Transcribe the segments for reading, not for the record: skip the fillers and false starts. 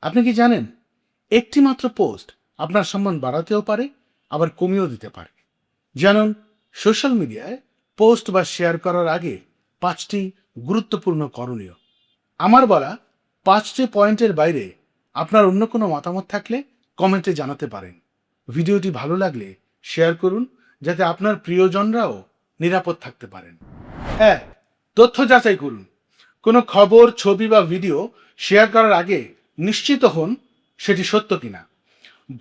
আপনি কি জানেন, একটি মাত্র পোস্ট আপনার সম্মান বাড়াতেও পারে, আবার কমিয়েও দিতে পারে। জানুন সোশ্যাল মিডিয়ায় পোস্ট বা শেয়ার করার আগে 5টি গুরুত্বপূর্ণ করণীয়। আমার বলা 5টি পয়েন্টের বাইরে আপনার অন্য কোনো মতামত থাকলে কমেন্টে জানাতে পারেন। ভিডিওটি ভালো লাগলে শেয়ার করুন, যাতে আপনার প্রিয়জনরাও নিরাপদ থাকতে পারেন। 1. তথ্য যাচাই করুন। কোনো খবর, ছবি বা ভিডিও শেয়ার করার আগে নিশ্চিত হন সেটি সত্য কিনা।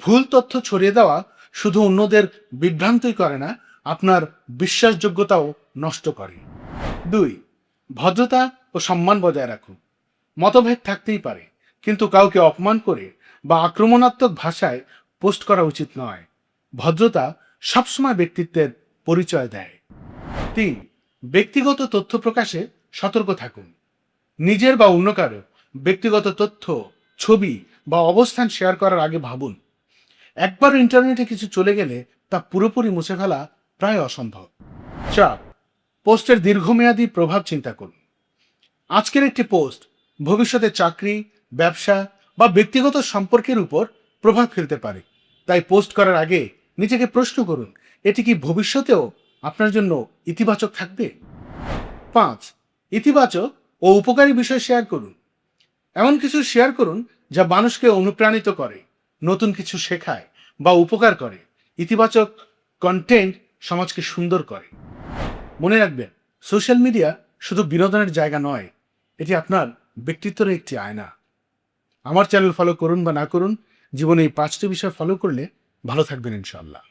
ভুল তথ্য ছড়িয়ে দেওয়া শুধু অন্যদের বিভ্রান্তই করে না, আপনার বিশ্বাসযোগ্যতাও নষ্ট করে। 2. ভদ্রতা ও সম্মান বজায় রাখুন। মতভেদ থাকতেই পারে, কিন্তু কাউকে অপমান করে বা আক্রমণাত্মক ভাষায় পোস্ট করা উচিত নয়। ভদ্রতা সবসময় ব্যক্তিত্বের পরিচয় দেয়। 3. ব্যক্তিগত তথ্য প্রকাশে সতর্ক থাকুন। নিজের বা অন্য কারো ব্যক্তিগত তথ্য, ছবি বা অবস্থান শেয়ার করার আগে ভাবুন। একবার ইন্টারনেটে কিছু চলে গেলে তা পুরোপুরি মুছে ফেলা প্রায় অসম্ভব। 4. পোস্টের দীর্ঘমেয়াদী প্রভাব চিন্তা করুন। আজকের একটি পোস্ট ভবিষ্যতে চাকরি, ব্যবসা বা ব্যক্তিগত সম্পর্কের উপর প্রভাব ফেলতে পারে। তাই পোস্ট করার আগে নিজেকে প্রশ্ন করুন, এটি কি ভবিষ্যতেও আপনার জন্য ইতিবাচক থাকবে। 5. ইতিবাচক ও উপকারী বিষয় শেয়ার করুন। এমন কিছু শেয়ার করুন যা মানুষকে অনুপ্রাণিত করে, নতুন কিছু শেখায় বা উপকার করে। ইতিবাচক কন্টেন্ট সমাজকে সুন্দর করে। মনে রাখবেন, সোশ্যাল মিডিয়া শুধু বিনোদনের জায়গা নয়, এটি আপনার ব্যক্তিত্বের একটি আয়না। আমার চ্যানেল ফলো করুন বা না করুন, জীবনে এই 5টি বিষয় ফলো করলে ভালো থাকবেন ইনশাআল্লাহ।